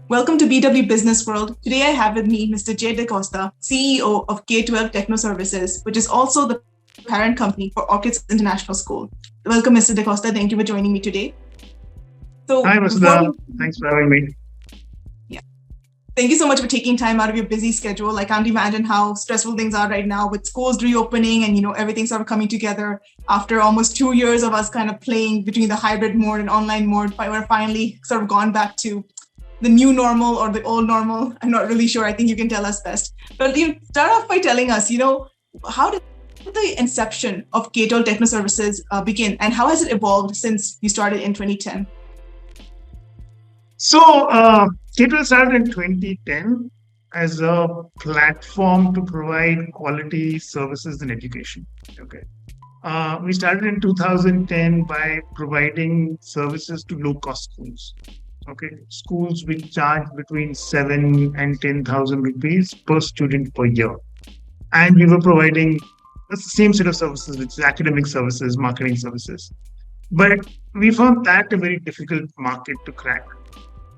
Welcome to BW Business World. Today I have with me Mr. Jay Decosta, CEO of K12 Techno Services, which is also the parent company for Orchids International School. Welcome, Mr. Decosta. Thank you for joining me today. Hi, Vasudha. Thanks for having me. Yeah. Thank you so much for taking time out of your busy schedule. I can't imagine how stressful things are right now with schools reopening and, everything sort of coming together after almost 2 years of us kind of playing between the hybrid mode and online mode. We're finally sort of gone back to the new normal or the old normal. I'm not really sure. I think you can tell us best. But you start off by telling us, how did the inception of K12 Techno Services begin, and how has it evolved since you started in 2010? So, K12 started in 2010 as a platform to provide quality services in education. Okay. We started in 2010 by providing services to low-cost schools. Okay, schools which charge between 7 and 10,000 rupees per student per year. And we were providing the same set of services, which is academic services, marketing services. But we found that a very difficult market to crack,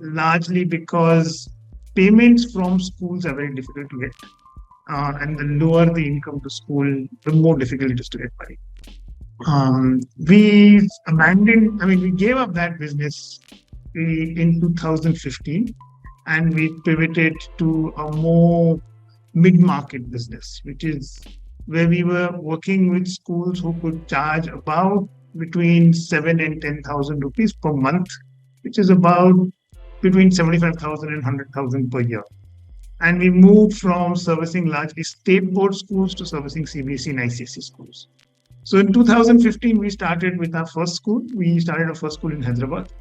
largely because payments from schools are very difficult to get. And the lower the income to school, the more difficult it is to get money. We gave up that business in 2015, and we pivoted to a more mid-market business, which is where we were working with schools who could charge about between 7 and 10,000 rupees per month, which is about between 75,000 and 100,000 per year. And we moved from servicing largely state board schools to servicing CBSE and ICSE schools. So in 2015, we started with our first school. We started our first school in Hyderabad.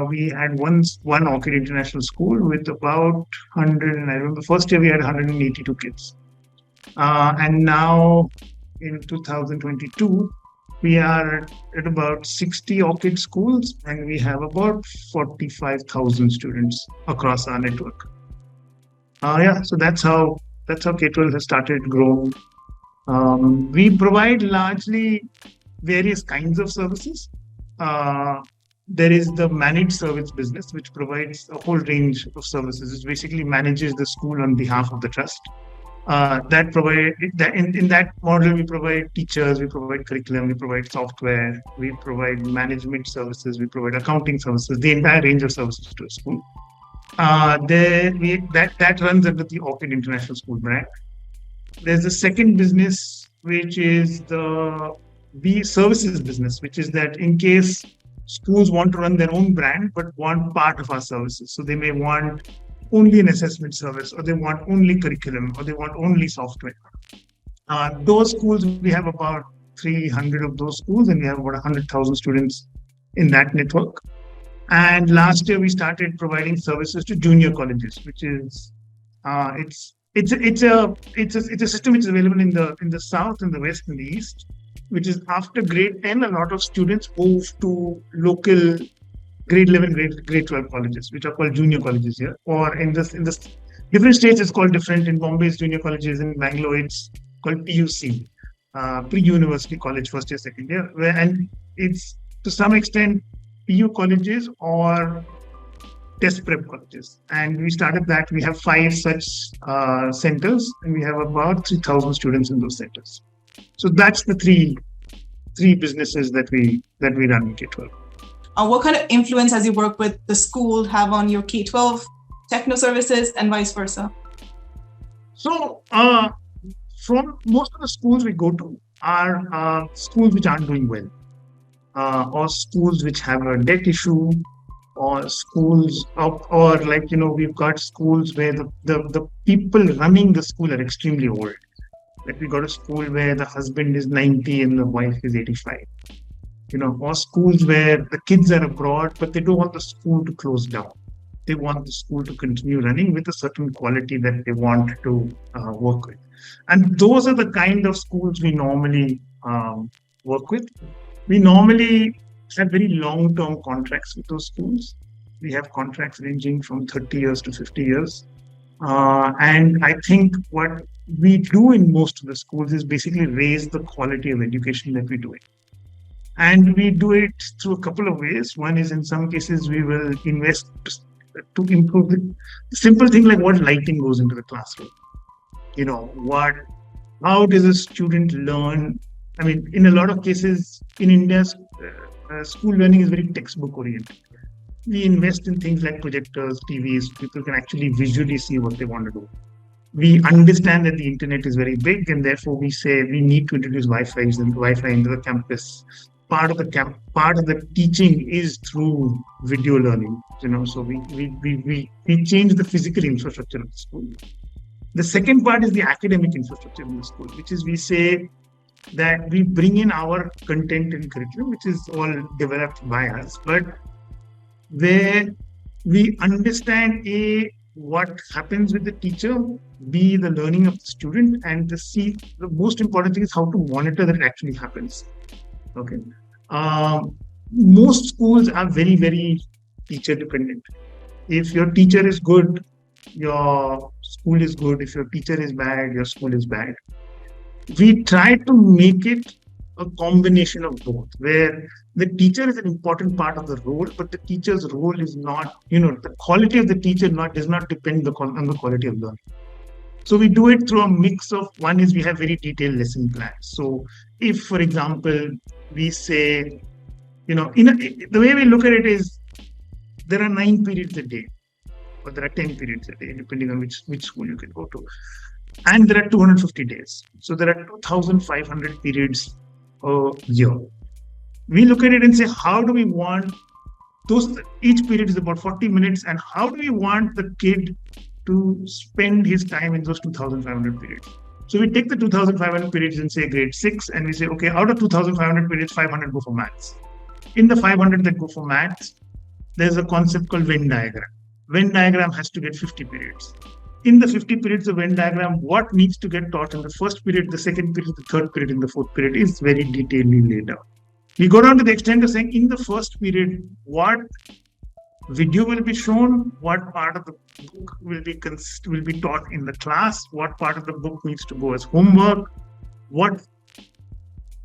We had one Orchid International School with about 100, and I remember first year we had 182 kids. And now in 2022, we are at about 60 Orchid schools, and we have about 45,000 students across our network. So that's how K12 has started growing. We provide largely various kinds of services. There is the managed service business, which provides a whole range of services. It basically manages the school on behalf of the trust. In that model, we provide teachers, we provide curriculum, we provide software, we provide management services, we provide accounting services, the entire range of services to a school. That runs under the Orchid International School brand. There's a second business, which is the services business, which is that in case schools want to run their own brand but want part of our services. So they may want only an assessment service, or they want only curriculum, or they want only software. Those schools, we have about 300 of those schools, and we have about 100,000 students in that network. And last year we started providing services to junior colleges, which is it's a system which is available in the south, in the west, and the east. Which is after grade 10, a lot of students move to local grade 11, grade 12 colleges, which are called junior colleges here. Or in this different states, it's called different. In Bombay, it's junior colleges. In Bangalore, it's called PUC, pre-university college, first year, second year. And it's to some extent PU colleges or test prep colleges. And we started that. We have 5 such centers, and we have about 3,000 students in those centers. So that's the three businesses that we run in K12. What kind of influence has your work with the school have on your K12 Techno Services and vice versa? So from most of the schools we go to are schools which aren't doing well, or schools which have a debt issue, or schools we've got schools where the people running the school are extremely old. Like we got a school where the husband is 90 and the wife is 85. Or schools where the kids are abroad, but they don't want the school to close down. They want the school to continue running with a certain quality that they want to work with. And those are the kind of schools we normally work with. We normally have very long-term contracts with those schools. We have contracts ranging from 30 years to 50 years. And I think what we do in most of the schools is basically raise the quality of education that we do it. And we do it through a couple of ways. One is, in some cases, we will invest to improve the simple thing like what lighting goes into the classroom. How does a student learn? I mean, in a lot of cases in India, school learning is very textbook oriented. We invest in things like projectors, TVs. People can actually visually see what they want to do. We understand that the internet is very big, and therefore we say we need to introduce Wi-Fi into the campus. Part of the teaching is through video learning. So we change the physical infrastructure of the school. The second part is the academic infrastructure in the school, which is we say that we bring in our content and curriculum, which is all developed by us, but where we understand what happens with the teacher, B, the learning of the student, and the C, the most important thing is how to monitor that it actually happens. Okay. Most schools are very, very teacher dependent. If your teacher is good, your school is good. If your teacher is bad, your school is bad. We try to make it a combination of both, where the teacher is an important part of the role, but the teacher's role is not, the quality of the teacher does not depend on the quality of learning. So we do it through a mix of, one is we have very detailed lesson plans. So if, for example, we say, the way we look at it is there are 9 periods a day, or there are 10 periods a day, depending on which school you can go to. And there are 250 days. So there are 2,500 periods a year. We look at it and say, how do we want each period is about 40 minutes, and how do we want the kid to spend his time in those 2,500 periods? So we take the 2,500 periods in, say, grade 6, and we say, okay, out of 2,500 periods, 500 go for maths. In the 500 that go for maths, there's a concept called Venn diagram. Venn diagram has to get 50 periods. In the 50 periods of Venn diagram, what needs to get taught in the first period, the second period, the third period, and the fourth period is very detailedly laid out. We go down to the extent of saying in the first period, what video will be shown, what part of the book will be taught in the class, what part of the book needs to go as homework, what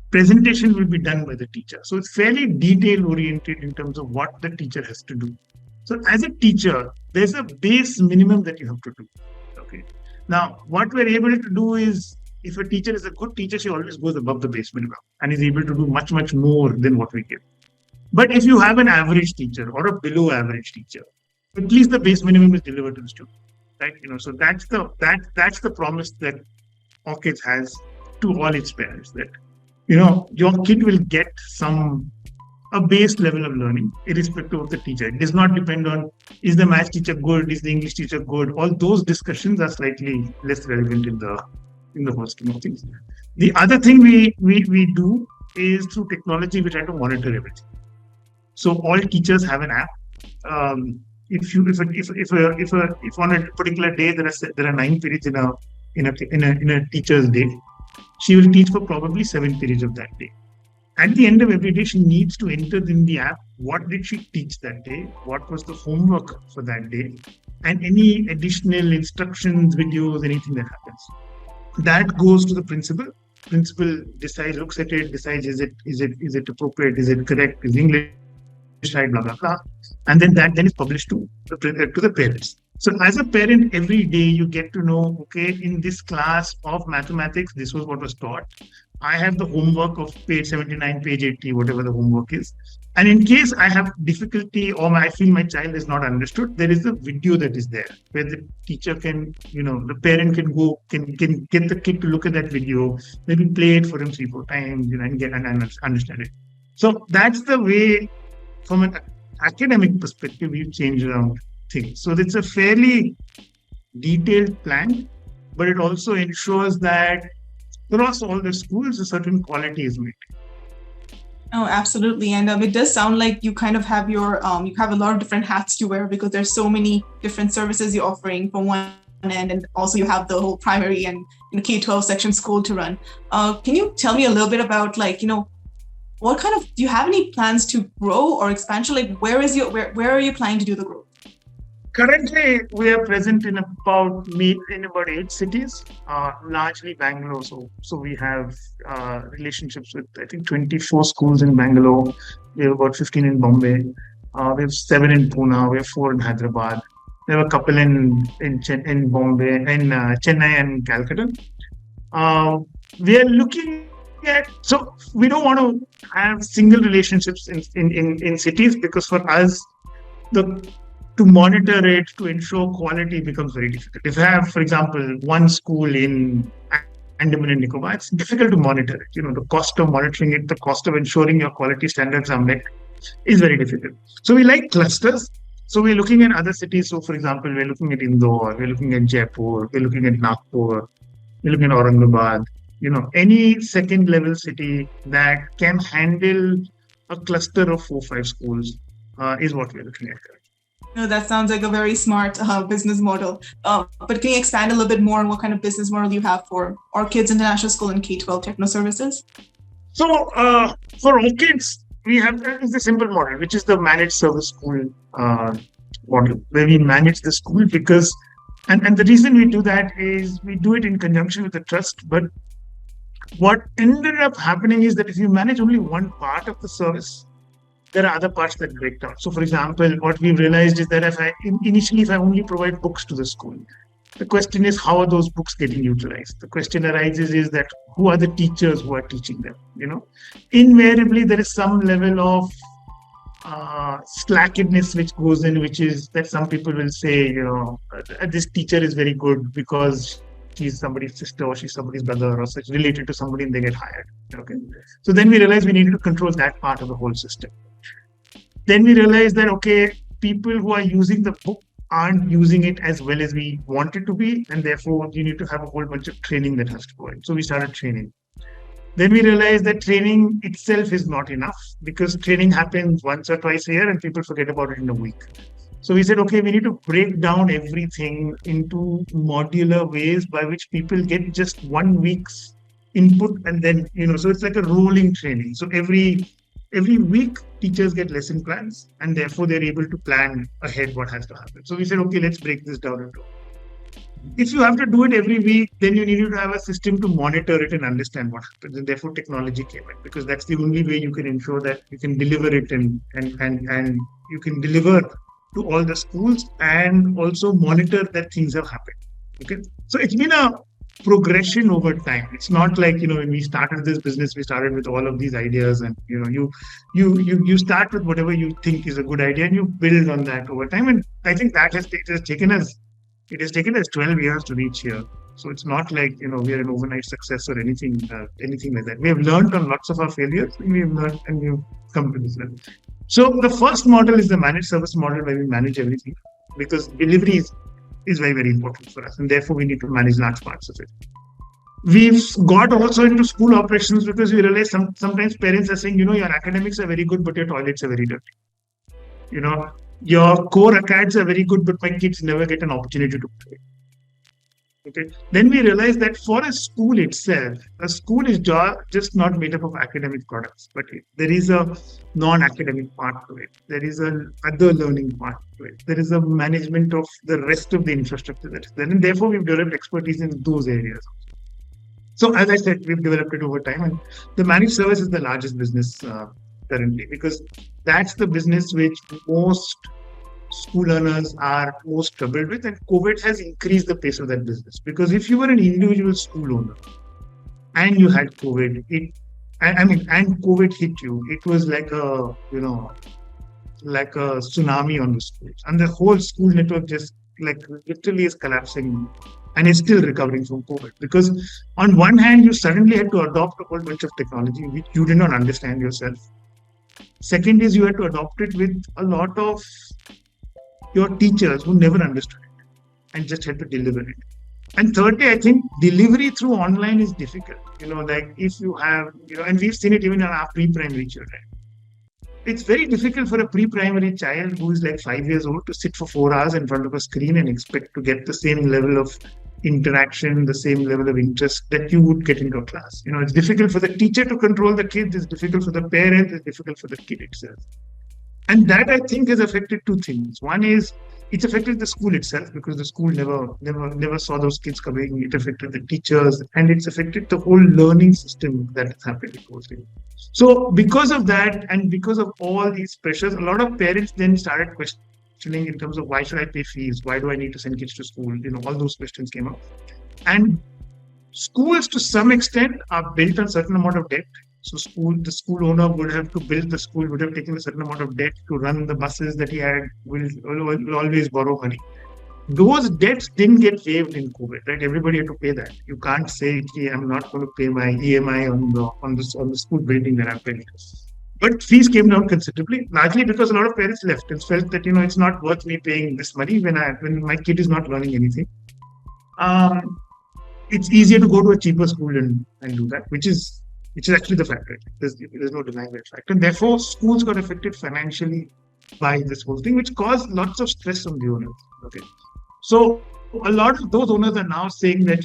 presentation will be done by the teacher. So it's fairly detail oriented in terms of what the teacher has to do. So as a teacher, there's a base minimum that you have to do. Okay. Now, what we're able to do is, if a teacher is a good teacher, she always goes above the base minimum and is able to do much, much more than what we give. But if you have an average teacher or a below average teacher, at least the base minimum is delivered to the student, right? So that's the promise that Orchids has to all its parents, that your kid will get a base level of learning, irrespective of the teacher. It does not depend on, is the math teacher good, is the English teacher good? All those discussions are slightly less relevant in the whole scheme of things. The other thing we do is, through technology, we try to monitor everything. So all teachers have an app. If on a particular day there are 9 periods in a teacher's day, she will teach for probably 7 periods of that day. At the end of every day, she needs to enter in the app what did she teach that day, what was the homework for that day, and any additional instructions, videos, anything that happens. That goes to the principal. Principal looks at it, decides is it appropriate, is it correct, is English right, blah blah blah, and then is published to the parents. So as a parent, every day you get to know, okay, in this class of mathematics, this was what was taught. I have the homework of page 79, page 80, whatever the homework is. And in case I have difficulty or I feel my child is not understood, there is a video that is there where the teacher can, the parent can get the kid to look at that video, maybe play it for him 3-4 times, and understand it. So that's the way, from an academic perspective, we've changed around things. So it's a fairly detailed plan, but it also ensures that across all the schools, a certain quality is maintained. Oh, absolutely. And it does sound like you kind of have you have a lot of different hats to wear, because there's so many different services you're offering from one end, and also you have the whole primary and K12 section school to run. Can you tell me a little bit about, what kind of, do you have any plans to grow or expansion? Like, where are you planning to do the growth? Currently, we are present in about 8 cities, largely Bangalore. So we have relationships with, I think, 24 schools in Bangalore. We have about 15 in Bombay. We have 7 in Pune. We have 4 in Hyderabad. We have a couple in Bombay, in Chennai and Calcutta. Uh, we are looking at, so we don't want to have single relationships in cities, because for us, the to monitor it, to ensure quality becomes very difficult. If I have, for example, one school in Andaman and Nicobar, it's difficult to monitor it. The cost of monitoring it, the cost of ensuring your quality standards are met is very difficult. So we like clusters. So we're looking at other cities. So, for example, we're looking at Indore, we're looking at Jaipur, we're looking at Nagpur, we're looking at Aurangabad. Any second level city that can handle a cluster of 4, 5 schools is what we're looking at. No, that sounds like a very smart business model. But can you expand a little bit more on what kind of business model you have for Orchids International School and K12 Techno Services? So for Orchids, we have the simple model, which is the managed service school model, where we manage the school because, and the reason we do that is we do it in conjunction with the trust. But what ended up happening is that if you manage only one part of the service, there are other parts that break down. So, for example, what we've realized is that if I only provide books to the school, the question is, how are those books getting utilized? The question arises is that who are the teachers who are teaching them? Invariably, there is some level of slackness which goes in, which is that some people will say, this teacher is very good because she's somebody's sister or she's somebody's brother or such related to somebody, and they get hired. Okay. So then we realize we need to control that part of the whole system. Then we realize that, okay, people who are using the book aren't using it as well as we want it to be, and therefore you need to have a whole bunch of training that has to go in. So we started training. Then we realized that training itself is not enough, because training happens once or twice a year and people forget about it in a week. So we said, okay, we need to break down everything into modular ways by which people get just 1 week's input, and then, so it's like a rolling training. So every week, teachers get lesson plans, and therefore they're able to plan ahead what has to happen. So we said, okay, let's break this down into. If you have to do it every week, then you need to have a system to monitor it and understand what happens. And therefore, technology came in, because that's the only way you can ensure that you can deliver it and you can deliver to all the schools and also monitor that things have happened. Okay, so it's been a progression over time. It's not like, when we started this business, we started with all of these ideas, and you start with whatever you think is a good idea and you build on that over time. And I think that has taken us 12 years to reach here. So it's not like we are an overnight success or anything like that. We have learned on lots of our failures, and we've learned and we've come to this level. So the first model is the managed service model, where we manage everything, because delivery is very, very important for us, and therefore we need to manage large parts of it. We've got also into school operations, because we realize sometimes parents are saying, your academics are very good, but your toilets are very dirty. Your core acads are very good, but my kids never get an opportunity to play. Okay. Then we realize that for a school itself, a school is just not made up of academic products, but there is a non-academic part to it. There is an other learning part to it. There is a management of the rest of the infrastructure that is there. And therefore, we've developed expertise in those areas. So as I said, we've developed it over time. And the managed service is the largest business currently, because that's the business which most school learners are most troubled with, and COVID has increased the pace of that business. Because if you were an individual school owner and you had COVID, and COVID hit you, it was like a tsunami on the schools, and the whole school network just literally is collapsing and is still recovering from COVID. Because on one hand, you suddenly had to adopt a whole bunch of technology which you did not understand yourself. Second is you had to adopt it with a lot of your teachers who never understood it and just had to deliver it. And thirdly, I think delivery through online is difficult. If you have, and we've seen it even in our pre-primary children. It's very difficult for a pre-primary child who is 5 years old to sit for 4 hours in front of a screen and expect to get the same level of interaction, the same level of interest that you would get into a class. It's difficult for the teacher to control the kids. It's difficult for the parents. It's difficult for the kid itself. And that, I think, has affected two things. One is it's affected the school itself, because the school never saw those kids coming. It affected the teachers, and it's affected the whole learning system that is happening. So because of that, and because of all these pressures, a lot of parents then started questioning in terms of, why should I pay fees? Why do I need to send kids to school? All those questions came up. And schools, to some extent, are built on a certain amount of debt. So the school owner would have to build the school, would have taken a certain amount of debt to run the buses that he had, will always borrow money. Those debts didn't get waived in COVID, right? Everybody had to pay that. You can't say, "Hey, I'm not going to pay my EMI on the school building that I've built." But fees came down considerably, largely because a lot of parents left and felt that it's not worth me paying this money when my kid is not learning anything. It's easier to go to a cheaper school and do that, which is actually the fact, right? There's no denying that fact. And therefore, schools got affected financially by this whole thing, which caused lots of stress on the owners. Okay. So a lot of those owners are now saying that,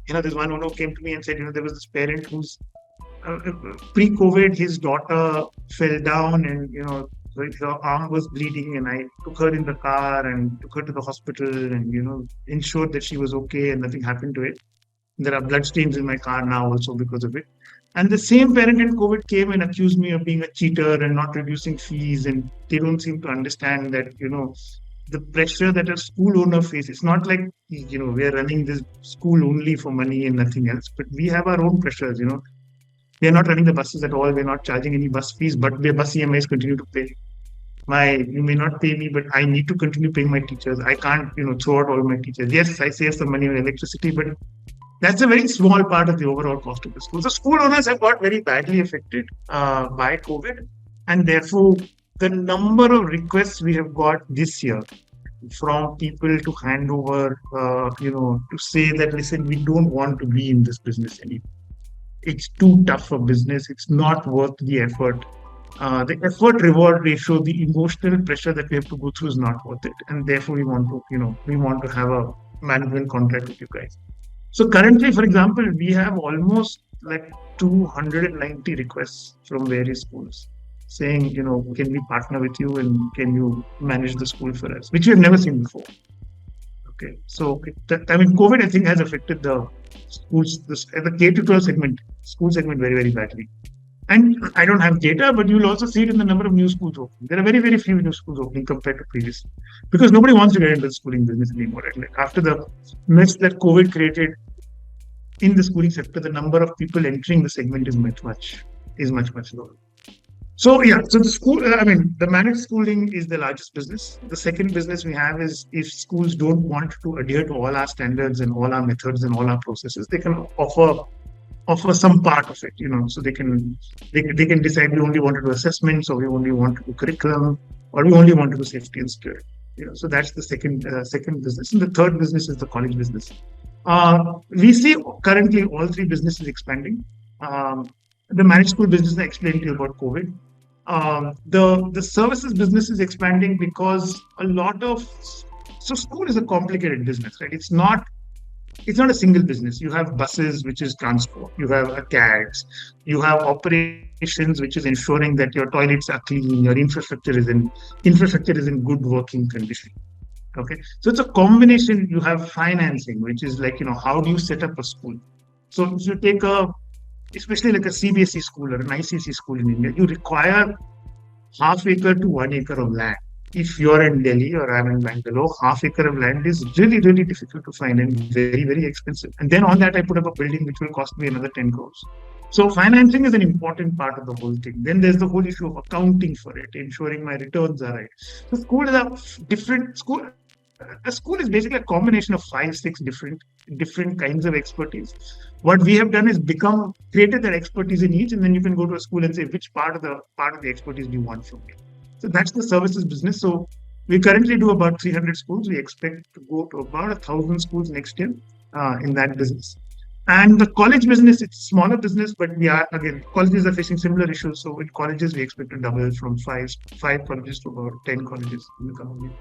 there's one owner who came to me and said, there was this parent who's pre-COVID, his daughter fell down and, her arm was bleeding, and I took her in the car and took her to the hospital and, ensured that she was okay and nothing happened to it. There are blood stains in my car now also because of it. And the same parent in COVID came and accused me of being a cheater and not reducing fees. And they don't seem to understand that, the pressure that a school owner faces. It's not like, we're running this school only for money and nothing else, but we have our own pressures, We're not running the buses at all. We're not charging any bus fees, but their bus EMIs continue to pay. You may not pay me, but I need to continue paying my teachers. I can't, throw out all my teachers. Yes, I save some money on electricity, but that's a very small part of the overall cost of the school. So school owners have got very badly affected by COVID. And therefore, the number of requests we have got this year from people to hand over, to say that, listen, we don't want to be in this business anymore. It's too tough a business. It's not worth the effort. The effort reward ratio, the emotional pressure that we have to go through is not worth it. And therefore we want to have a management contract with you guys. So currently, for example, we have almost like 290 requests from various schools saying, can we partner with you and can you manage the school for us, which we have never seen before. Okay. So, COVID, I think, has affected the schools, the K12 school segment very, very badly. And I don't have data, but you'll also see it in the number of new schools opening. There are very, very few new schools opening compared to previously, because nobody wants to get into the schooling business anymore. Right? Like after the mess that COVID created in the schooling sector, the number of people entering the segment is much lower. So so the managed schooling is the largest business. The second business we have is, if schools don't want to adhere to all our standards and all our methods and all our processes, they can offer some part of it, so they can decide we only want to do assessments, or we only want to do curriculum, or we only want to do safety and security. So that's the second business. And the third business is the college business. We see currently all three businesses expanding. The managed school business, I explained to you about COVID. The services business is expanding because school is a complicated business, right? It's not a single business. You have buses, which is transport. You have CADs. You have operations, which is ensuring that your toilets are clean, your infrastructure is in good working condition. Okay, so it's a combination. You have financing, which is like, how do you set up a school? So if you take especially like a CBSE school or an ICSE school in India, you require half acre to 1 acre of land. If you're in Delhi or I'm in Bangalore, half acre of land is really, really difficult to find and very, very expensive. And then on that, I put up a building which will cost me another 10 crores. So financing is an important part of the whole thing. Then there's the whole issue of accounting for it, ensuring my returns are right. So school is a different school. A school is basically a combination of 5-6 different kinds of expertise. What we have done is created that expertise in each, and then you can go to a school and say, which part of the expertise do you want from me? So that's the services business. So we currently do about 300 schools. We expect to go to about 1,000 schools next year in that business. And the college business, it's a smaller business, but colleges are facing similar issues. So in colleges, we expect to double from five colleges to about 10 colleges in the coming year.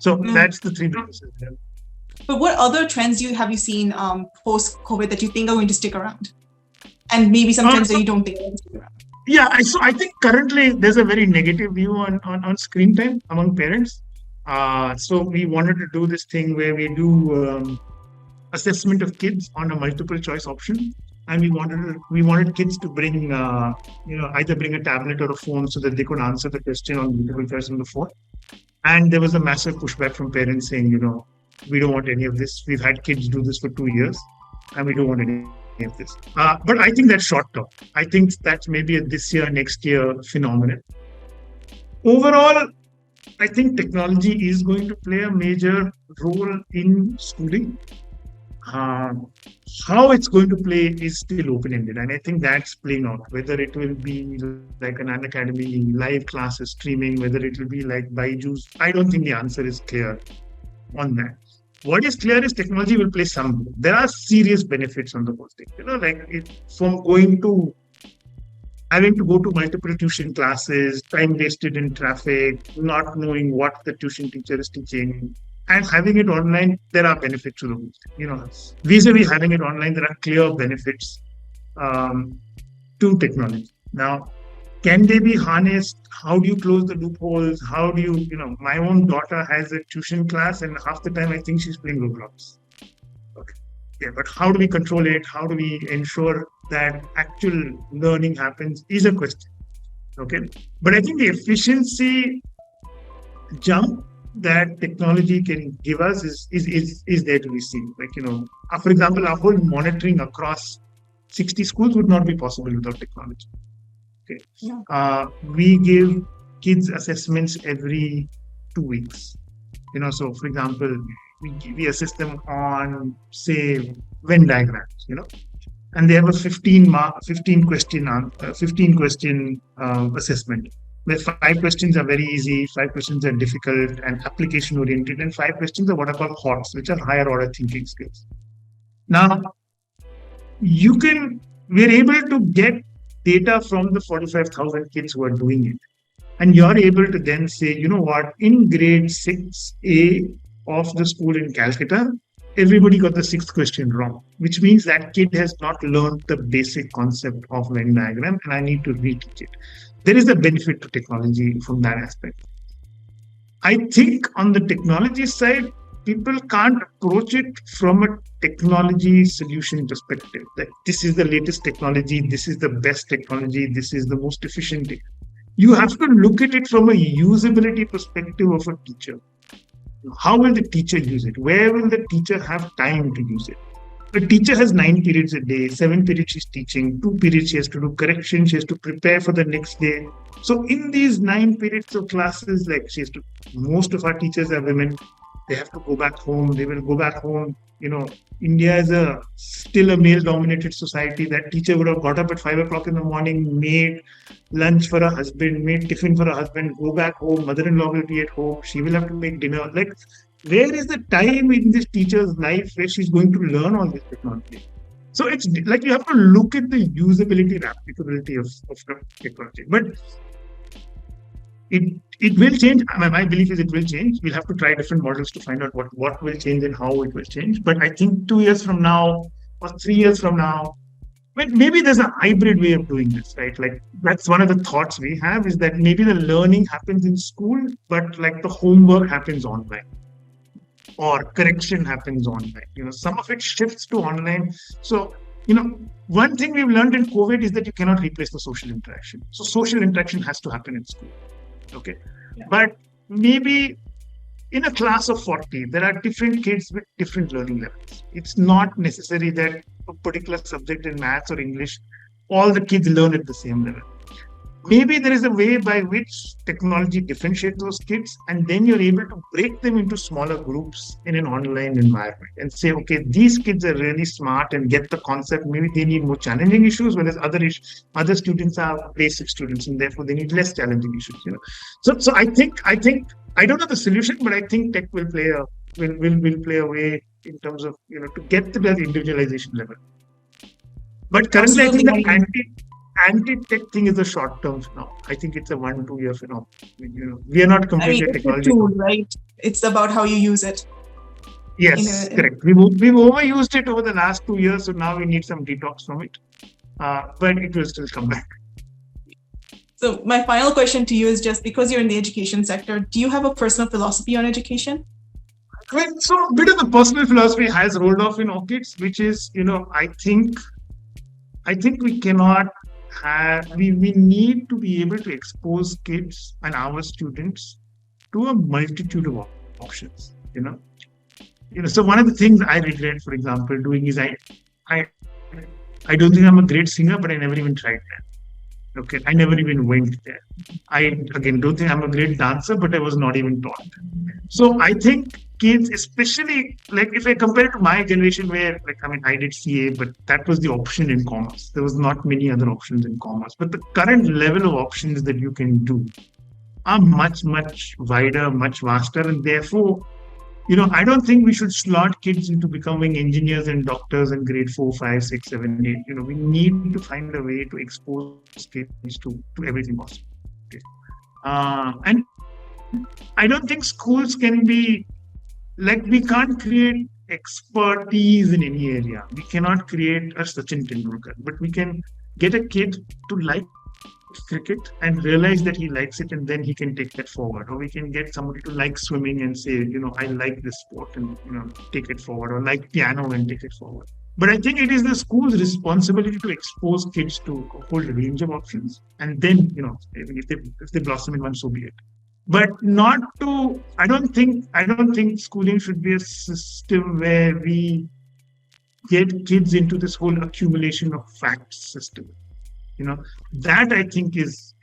So that's the three businesses there. But what other trends have you seen post-COVID that you think are going to stick around? And maybe some trends that you don't think are going to stick around? So I think currently there's a very negative view on screen time among parents. So we wanted to do this thing where we do assessment of kids on a multiple choice option, and we wanted kids to bring either bring a tablet or a phone so that they could answer the question on multiple choice on the phone. And there was a massive pushback from parents saying, we don't want any of this. We've had kids do this for 2 years, and we don't want any of this. But I think that's short term. I think that's maybe a this year, next year phenomenon. Overall, I think technology is going to play a major role in schooling. How it's going to play is still open-ended, and I think that's playing out. Whether it will be like an academy, live classes, streaming, whether it will be like Byju's, I don't think the answer is clear on that. What is clear is technology will play some role. There are serious benefits on the whole thing. From having to go to multiple tuition classes, time wasted in traffic, not knowing what the tuition teacher is teaching, and having it online, there are benefits to the whole. Vis-a-vis having it online, there are clear benefits to technology. Now, can they be harnessed? How do you close the loopholes? How do you, my own daughter has a tuition class, and half the time I think she's playing Roblox. Okay. Yeah, but how do we control it? How do we ensure that actual learning happens is a question. Okay. But I think the efficiency jump that technology can give us is there to be seen. For example, our whole monitoring across 60 schools would not be possible without technology. Okay. Yeah. We give kids assessments every 2 weeks. So for example, we assess them on, say, Venn diagrams, and they have a 15 question assessment, where 5 questions are very easy, 5 questions are difficult and application oriented, and 5 questions are what are called HOTS, which are higher order thinking skills. Now, we're able to get data from the 45,000 kids who are doing it. And you're able to then say, in grade 6A of the school in Calcutta, everybody got the 6th question wrong, which means that kid has not learned the basic concept of Venn diagram, and I need to reteach it. There is a benefit to technology from that aspect. I think on the technology side, people can't approach it from a technology solution perspective. That this is the latest technology, this is the best technology, this is the most efficient. You have to look at it from a usability perspective of a teacher. How will the teacher use it? Where will the teacher have time to use it? A teacher has 9 periods a day, 7 periods she's teaching, 2 periods she has to do correction, she has to prepare for the next day. So in these 9 periods of classes, most of our teachers are women, they have to go back home, they will go back home. India is still a male-dominated society. That teacher would have got up at 5 o'clock in the morning, made lunch for her husband, made tiffin for her husband, go back home, mother-in-law will be at home, she will have to make dinner. Where is the time in this teacher's life where she's going to learn all this technology? So it's like you have to look at the usability and applicability of technology. But it will change. My belief is it will change. We'll have to try different models to find out what will change and how it will change. But I think 2 years from now or 3 years from now, maybe there's a hybrid way of doing this, right? That's one of the thoughts we have, is that maybe the learning happens in school, but the homework happens online, or correction happens online. Some of it shifts to online. So, one thing we've learned in COVID is that you cannot replace the social interaction. So social interaction has to happen in school. Okay. Yeah. But maybe in a class of 40, there are different kids with different learning levels. It's not necessary that a particular subject in maths or English, all the kids learn at the same level. Maybe there is a way by which technology differentiates those kids, and then you're able to break them into smaller groups in an online environment and say, okay, these kids are really smart and get the concept. Maybe they need more challenging issues, whereas other students are basic students, and therefore they need less challenging issues. So I think I don't know the solution, but I think tech will play a way in terms of to get to that individualization level. But currently, absolutely. I think the anti-tech thing is a short-term phenomenon. I think it's a 1-2 year phenomenon. We are not completely technology. It's a tool, right? It's about how you use it. Yes, correct. We've overused it over the last 2 years, so now we need some detox from it. But it will still come back. So my final question to you is just because you're in the education sector, do you have a personal philosophy on education? So a bit of the personal philosophy has rolled off in Orchids, which is, I think we cannot have, we need to be able to expose kids and our students to a multitude of options, So one of the things I regret, for example, doing is I don't think I'm a great singer, but I never even tried that. Okay, I never even went there. I again don't think I'm a great dancer, but I was not even taught. So I think kids, especially like if I compare it to my generation, where I did CA, but that was the option in commerce. There was not many other options in commerce. But the current level of options that you can do are much, much wider, much vaster, and therefore, I don't think we should slot kids into becoming engineers and doctors in grade 4, 5, 6, 7, 8. We need to find a way to expose kids to everything possible. Okay. And I don't think schools can be we can't create expertise in any area. We cannot create a Sachin Tendulkar, but we can get a kid to like cricket and realize that he likes it, and then he can take that forward. Or we can get somebody to like swimming and say, I like this sport, and take it forward, or like piano and take it forward. But I think it is the school's responsibility to expose kids to a whole range of options, and then if they blossom in one, so be it. But not to. I don't think schooling should be a system where we get kids into this whole accumulation of facts system. That I think is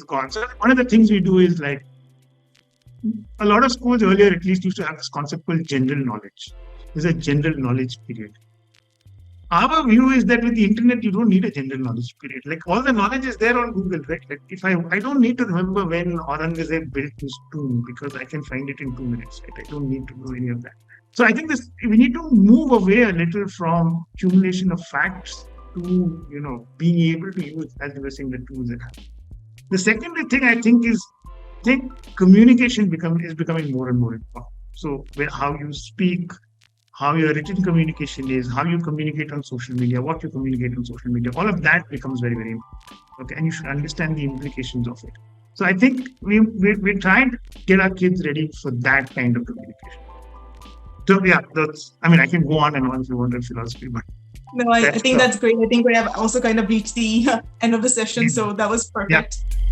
gone. So one of the things we do is a lot of schools earlier at least used to have this concept called general knowledge. There's a general knowledge period. Our view is that with the internet, you don't need a general knowledge period. All the knowledge is there on Google, right? If I don't need to remember when Aurangzeb built his tomb because I can find it in 2 minutes, right? I don't need to do any of that. So I think we need to move away a little from accumulation of facts to being able to use, as you were saying, the tools that have. The second thing I think is communication is becoming more and more important. So how you speak, how your written communication is, how you communicate on social media, what you communicate on social media, all of that becomes very, very important. Okay, and you should understand the implications of it. So I think we're trying to get our kids ready for that kind of communication. So yeah, I can go on and on if you want philosophy, but no, I think that's great. I think we have also kind of reached the end of the session, so that was perfect. Yeah.